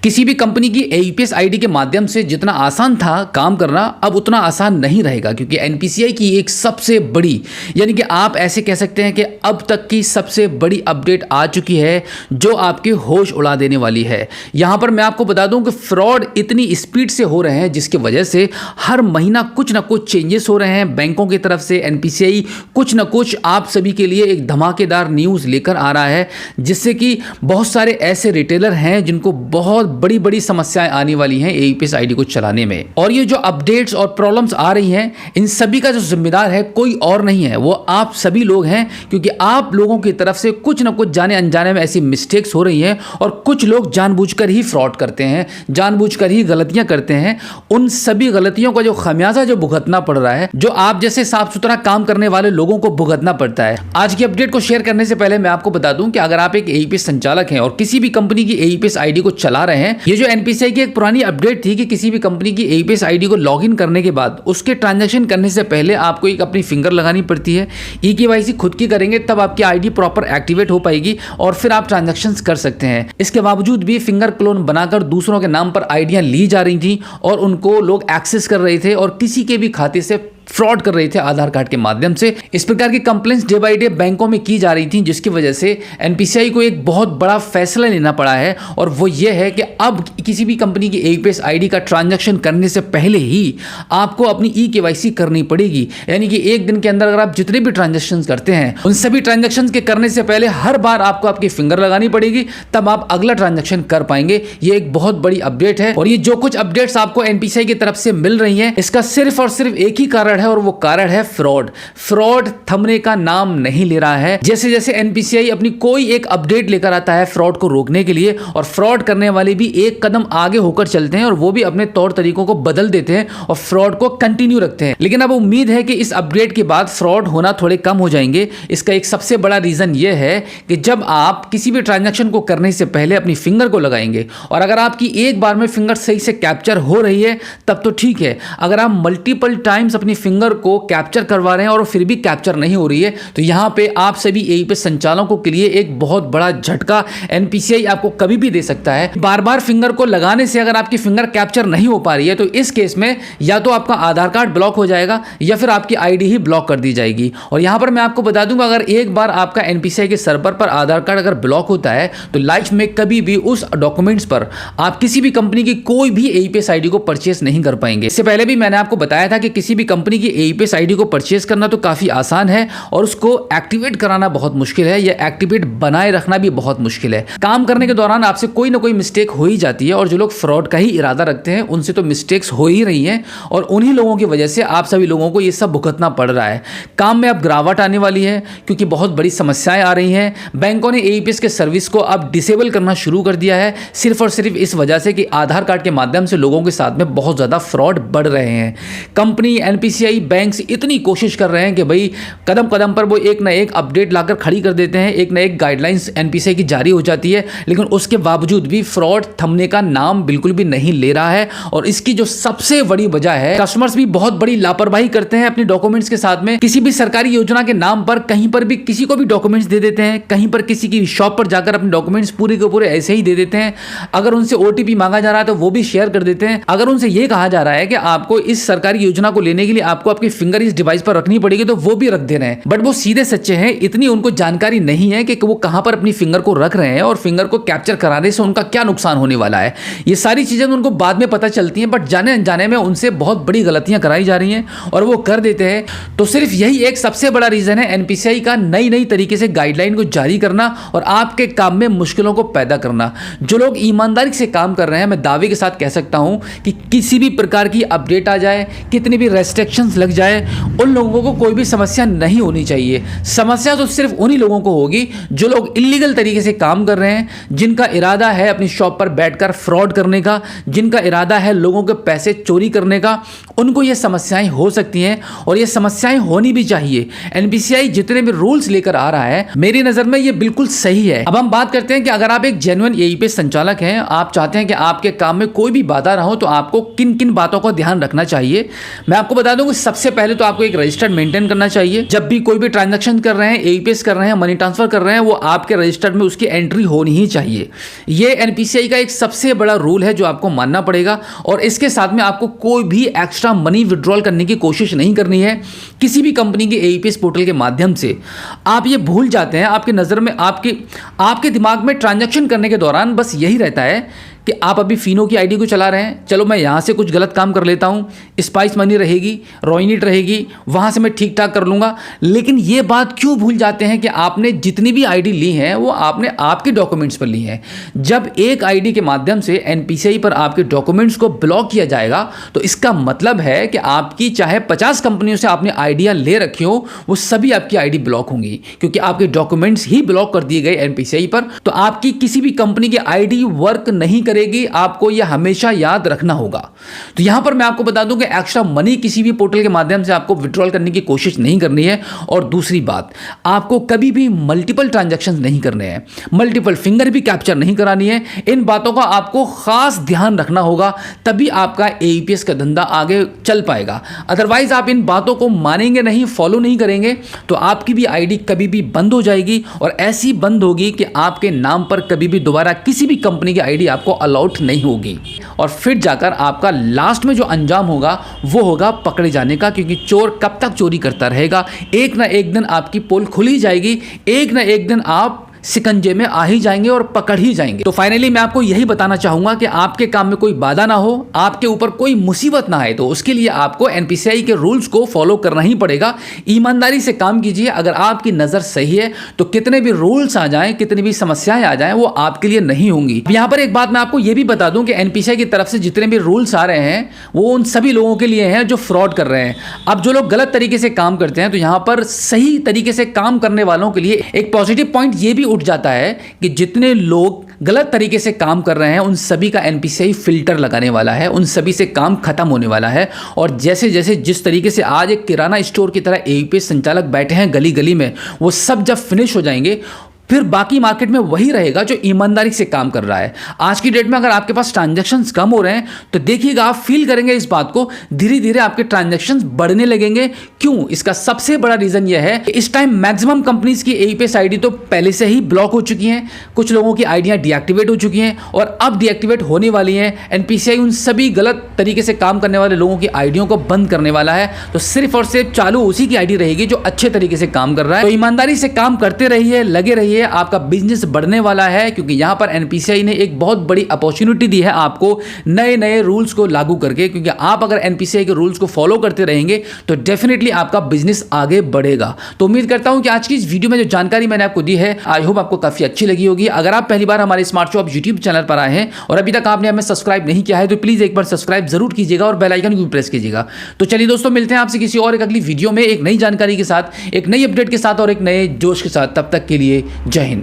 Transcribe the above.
किसी भी कंपनी की एईपीएस आईडी के माध्यम से जितना आसान था काम करना, अब उतना आसान नहीं रहेगा, क्योंकि एनपीसीआई की एक सबसे बड़ी, यानी कि आप ऐसे कह सकते हैं कि अब तक की सबसे बड़ी अपडेट आ चुकी है जो आपके होश उड़ा देने वाली है। यहां पर मैं आपको बता दूं कि फ्रॉड इतनी स्पीड से हो रहे हैं जिसकी वजह से हर महीना कुछ ना कुछ चेंजेस हो रहे हैं बैंकों की तरफ से। एनपीसीआई कुछ ना कुछ आप सभी के लिए एक धमाकेदार न्यूज़ लेकर आ रहा है, जिससे कि बहुत सारे ऐसे रिटेलर हैं जिनको बहुत बड़ी बड़ी समस्याएं आने वाली हैं एईपीएस आईडी को चलाने में। और ये जो अपडेट्स और प्रॉब्लम्स आ रही हैं, इन सभी का जो जिम्मेदार है कोई और नहीं है, वो आप सभी लोग हैं, क्योंकि आप लोगों की तरफ से कुछ ना कुछ जाने अनजाने में ऐसी मिस्टेक्स हो रही हैं और कुछ लोग जानबूझकर ही फ्रॉड करते हैं, जानबूझकर ही गलतियां करते हैं। उन सभी गलतियों का जो खमियाजा जो भुगतना पड़ रहा है, जो आप जैसे साफ सुथरा काम करने वाले लोगों को भुगतना पड़ता है। आज की अपडेट को शेयर करने से पहले मैं आपको बता दूं कि अगर आप एक एईपीएस संचालक हैं और किसी भी कंपनी की एईपीएस आईडी को चला रहे हैं, ये जो एनपीसीआई की एक पुरानी अपडेट थी कि किसी भी कंपनी की एईपीएस आईडी को लॉगिन करने के बाद उसके ट्रांजैक्शन करने से पहले आपको एक अपनी फिंगर लगानी पड़ती है। ईकेवाईसी खुद की करेंगे तब आपकी आईडी प्रॉपर एक्टिवेट हो पाएगी और फिर आप ट्रांजैक्शंस कर सकते हैं। इसके बावजूद भी फिंगर क्लोन बनाकर दूसरों के नाम पर आईडियां ली जा रही थी और उनको लोग एक्सेस कर रहे थे और किसी के भी खाते से फ्रॉड कर रहे थे आधार कार्ड के माध्यम से। इस प्रकार की कंप्लेंट्स डे बाय डे बैंकों में की जा रही थी, जिसकी वजह से एनपीसीआई को एक बहुत बड़ा फैसला लेना पड़ा है, और वो ये है कि अब किसी भी कंपनी की एईपीएस आईडी का ट्रांजैक्शन करने से पहले ही आपको अपनी ईकेवाईसी करनी पड़ेगी। यानी कि एक दिन के अंदर अगर आप जितने भी ट्रांजैक्शन करते हैं, उन सभी ट्रांजैक्शन के करने से पहले हर बार आपको आपकी फिंगर लगानी पड़ेगी, तब आप अगला ट्रांजैक्शन कर पाएंगे। ये एक बहुत बड़ी अपडेट है, और ये जो कुछ अपडेट्स आपको एनपीसीआई की तरफ से मिल रही हैं, इसका सिर्फ और सिर्फ एक ही कारण है, और वो कारण है फ्रॉड। फ्रॉड थमने का नाम नहीं ले रहा है। जैसे जैसे एनपीसीआई अपनी कोई एक अपडेट लेकर आता है फ्रॉड को रोकने के लिए, और फ्रॉड करने वाले भी एक कदम आगे होकर चलते हैं और वो भी अपने तौर तरीकों को बदल देते हैं और फ्रॉड को कंटिन्यू रखते हैं। लेकिन अब उम्मीद है कि इस अपडेट के बाद फ्रॉड होना थोड़े कम हो जाएंगे। इसका एक सबसे बड़ा रीजन ये है कि जब आप किसी भी ट्रांजैक्शन को करने से पहले अपनी फिंगर को लगाएंगे, और अगर आपकी एक बार में फिंगर सही से कैप्चर हो रही है तब तो ठीक है। अगर आप मल्टीपल टाइम्स अपनी फिंगर को कैप्चर करवा रहे हैं और फिर भी कैप्चर नहीं हो रही है, तो यहां पे आप सभी एईपीएस संचालकों के लिए एक बहुत बड़ा झटका एनपीसीआई आपको कभी भी दे सकता है। बार बार फिंगर को लगाने से अगर आपकी फिंगर कैप्चर नहीं हो पा रही है, तो इस केस में या तो आपका आधार कार्ड ब्लॉक हो जाएगा या फिर आपकी आईडी ही ब्लॉक कर दी जाएगी। और यहां पर मैं आपको बता दूंगा, अगर एक बार आपका एनपीसीआई के सर्वर पर आधार कार्ड अगर ब्लॉक होता है, तो लाइफ में कभी भी उस डॉक्यूमेंट्स पर आप किसी भी कंपनी की कोई भी एईपीएस आईडी को परचेस नहीं कर पाएंगे। इससे पहले भी मैंने आपको बताया था कि किसी भी कंपनी की एईपीएस आईडी को परचेस करना तो काफी आसान है, और उसको एक्टिवेट कराना बहुत मुश्किल है, या एक्टिवेट बनाए रखना भी बहुत मुश्किल है। काम करने के दौरान आपसे कोई ना कोई मिस्टेक हो ही जाती है, और जो लोग फ्रॉड का ही इरादा रखते हैं उनसे तो मिस्टेक्स हो ही रही हैं, और उन्हीं लोगों की वजह से आप सभी लोगों को ये सब भुगतना पड़ रहा है। काम में अब गिरावट आने वाली है, क्योंकि बहुत बड़ी समस्याएं आ रही हैं। बैंकों ने एईपीएस के सर्विस को अब डिसेबल करना शुरू कर दिया है, सिर्फ और सिर्फ इस वजह से कि आधार कार्ड के माध्यम से लोगों के साथ में बहुत ज्यादा फ्रॉड बढ़ रहे हैं। कंपनी, एनपीसीआई, बैंक इतनी कोशिश कर रहे हैं कि भाई कदम कदम पर वो एक ना एक अपडेट लाकर खड़ी कर देते हैं, एक ना एक गाइडलाइंस एनपीसीआई की जारी हो जाती है, लेकिन उसके बावजूद भी फ्रॉड थमने का नाम बिल्कुल भी नहीं ले रहा है। और इसकी जो सबसे बड़ी वजह है, कस्टमर्स भी बहुत बड़ी लापरवाही करते हैं अपने डॉक्यूमेंट्स के साथ में। किसी भी सरकारी योजना के नाम पर कहीं पर भी किसी को भी डॉक्यूमेंट्स दे देते हैं, कहीं पर किसी की शॉप पर जाकर अपने डॉक्यूमेंट्स पूरे के पूरे ऐसे ही दे देते हैं। अगर उनसे ओटीपी मांगा जा रहा है तो वो भी शेयर कर देते हैं। अगर उनसे यह कहा जा रहा है कि आपको इस सरकारी योजना को लेने के लिए आपको आपकी फिंगर इस डिवाइस पर रखनी पड़ेगी, तो वो भी रख दे रहे हैं। बट वो सीधे सच्चे हैं, इतनी उनको जानकारी नहीं है कि वो कहां पर अपनी फिंगर को रख रहे हैं और फिंगर को कैप्चर कराने से उनका क्या नुकसान होने वाला है। ये सारी चीजें उनको बाद में पता चलती हैं, बट जाने अनजाने में उनसे बहुत बड़ी गलतियां कराई जा रही हैं और वो कर देते हैं। तो सिर्फ यही एक सबसे बड़ा रीजन है एनपीसीआई का नई नई तरीके से गाइडलाइन को जारी करना और आपके काम में मुश्किलों को पैदा करना। जो लोग ईमानदारी से काम कर रहे हैं, मैं दावे के साथ कह सकता हूं कि किसी भी प्रकार की अपडेट आ जाए, कितनी भी रेस्ट्रिक्शंस लग जाए, उन लोगों को कोई भी समस्या नहीं होनी चाहिए। समस्या तो सिर्फ उन्हीं लोगों को होगी जो लोग इलीगल तरीके से काम कर रहे हैं, जिनका इरादा है अपनी शॉप पर बैठकर फ्रॉड करने का, जिनका इरादा है लोगों के पैसे चोरी करने का। उनको ये समस्याएं हो सकती हैं और ये समस्याएं होनी भी चाहिए। एनपीसीआई जितने भी रूल्स लेकर आ रहा है, मेरी नजर में ये बिल्कुल सही है। अब हम बात करते हैं कि अगर आप एक जेन्युइन एईपीएस संचालक हैं, आप चाहते हैं कि आपके काम में कोई भी बाधा ना हो, तो आपको किन किन बातों का ध्यान रखना चाहिए। मैं आपको बता दूं कि कि सबसे पहले तो आपको एक रजिस्टर्ड मेंटेन करना चाहिए। जब भी कोई भी ट्रांजैक्शन कर रहे हैं, एईपीएस कर रहे हैं, मनी ट्रांसफर कर रहे हैं, वो आपके रजिस्टर्ड में उसकी एंट्री होनी ही चाहिए। ये एनपीसीआई का एक सबसे बड़ा रूल है जो आपको मानना पड़ेगा। और इसके साथ में आपको कोई भी एक्स्ट्रा मनी विड्रॉल करने की कोशिश नहीं करनी है किसी भी कंपनी के एईपीएस पोर्टल के माध्यम से। आप ये भूल जाते हैं, आपके नज़र में आपके दिमाग में ट्रांजैक्शन करने के दौरान बस यही रहता है कि आप अभी फिनो की आईडी को चला रहे हैं, चलो मैं यहाँ से कुछ गलत काम कर लेता हूँ, स्पाइस मनी रहेगी, रॉयनिट रहेगी, वहाँ से मैं ठीक ठाक कर लूँगा। लेकिन ये बात क्यों भूल जाते हैं कि आपने जितनी भी आईडी ली हैं वो आपने आपके डॉक्यूमेंट्स पर ली हैं। जब एक आईडी के माध्यम से एनपीसीआई पर आपके डॉक्यूमेंट्स को ब्लॉक किया जाएगा तो इसका मतलब है कि आपकी चाहे 50 कंपनियों से आपने आइडिया ले रखी हो, वो सभी आपकी आईडी ब्लॉक होंगी, क्योंकि आपके डॉक्यूमेंट्स ही ब्लॉक कर दिए गए एनपीसीआई पर। तो आपकी किसी भी कंपनी की आईडी वर्क नहीं करेगी, आपको यह हमेशा याद रखना होगा। तो यहां पर मैं आपको बता दूं कि एक्स्ट्रा मनी किसी भी पोर्टल के माध्यम से आपको विड्रॉल करने की कोशिश नहीं करनी है। और दूसरी बात, आपको कभी भी मल्टीपल ट्रांजैक्शंस नहीं करने हैं, मल्टीपल फिंगर भी कैप्चर नहीं करानी है। इन बातों का आपको खास ध्यान रखना होगा, तभी आपका एईपीएस का धंधा आगे चल पाएगा। अदरवाइज आप इन बातों को मानेंगे नहीं, फॉलो नहीं करेंगे तो आपकी भी आईडी कभी भी बंद हो जाएगी, और ऐसी बंद होगी कि आपके नाम पर कभी भी दोबारा किसी भी कंपनी की आईडी आपको अलाउड नहीं होगी। और फिर जाकर आपका लास्ट में जो अंजाम होगा वो होगा पकड़े जाने का, क्योंकि चोर कब तक चोरी करता रहेगा। एक ना एक दिन आपकी पोल खुल ही जाएगी, एक ना एक दिन आप सिकंजे में आ ही जाएंगे और पकड़ ही जाएंगे। तो फाइनली मैं आपको यही बताना चाहूंगा कि आपके काम में कोई बाधा ना हो, आपके ऊपर कोई मुसीबत ना आए, तो उसके लिए आपको एनपीसीआई के रूल्स को फॉलो करना ही पड़ेगा। ईमानदारी से काम कीजिए। अगर आपकी नजर सही है तो कितने भी रूल्स आ जाएं, कितनी भी समस्याएं आ जाएं, वो आपके लिए नहीं होंगी। यहां पर एक बात मैं आपको यह भी बता दूं कि एनपीसीआई की तरफ से जितने भी रूल्स आ रहे हैं वो उन सभी लोगों के लिए हैं जो फ्रॉड कर रहे हैं। अब जो लोग गलत तरीके से काम करते हैं, तो यहां पर सही तरीके से काम करने वालों के लिए एक पॉजिटिव पॉइंट ये भी उठ जाता है कि जितने लोग गलत तरीके से काम कर रहे हैं उन सभी का एनपीसीआई फिल्टर लगाने वाला है, उन सभी से काम खत्म होने वाला है। और जैसे जैसे जिस तरीके से आज एक किराना स्टोर की तरह एईपीएस संचालक बैठे हैं गली गली में, वो सब जब फिनिश हो जाएंगे फिर बाकी मार्केट में वही रहेगा जो ईमानदारी से काम कर रहा है। आज की डेट में अगर आपके पास ट्रांजैक्शंस कम हो रहे हैं तो देखिएगा, आप फील करेंगे इस बात को, धीरे धीरे आपके ट्रांजैक्शंस बढ़ने लगेंगे। क्यों? इसका सबसे बड़ा रीजन यह है कि इस टाइम मैक्सिमम कंपनीज की एईपीएस आईडी तो पहले से ही ब्लॉक हो चुकी हैं, कुछ लोगों की आईडियां डीएक्टिवेट हो चुकी हैं और अब डीएक्टिवेट होने वाली हैं। एनपीसीआई उन सभी गलत तरीके से काम करने वाले लोगों की आईडियों को बंद करने वाला है। तो सिर्फ और सिर्फ चालू उसी की आईडी रहेगी जो अच्छे तरीके से काम कर रहा है। तो ईमानदारी से काम करते रहिए, लगे रहिए, आपका बिजनेस बढ़ने वाला है, क्योंकि यहां पर एनपीसीआई ने एक बहुत बड़ी अपॉर्चुनिटी दी है आपको नए नए रूल्स को लागू करके। क्योंकि आप अगर एनपीसीआई के रूल्स को फॉलो करते रहेंगे तो डेफिनेटली आपका बिजनेस आगे बढ़ेगा। तो उम्मीद करता हूं कि आज की इस वीडियो में जो जानकारी मैंने आपको दी है, आई होप आपको काफी अच्छी लगी होगी। अगर आप पहली बार हमारे स्मार्ट शॉप यूट्यूब चैनल पर आए हैं और अभी तक आपने हमें सब्सक्राइब नहीं किया है तो प्लीज एक बार सब्सक्राइब जरूर कीजिएगा और बेल आइकन को प्रेस कीजिएगा। तो चलिए दोस्तों, मिलते हैं आपसे किसी और एक अगली वीडियो में एक नई जानकारी के साथ, एक नई अपडेट के साथ और एक नए जोश के साथ। तब तक के लिए जय हिंद।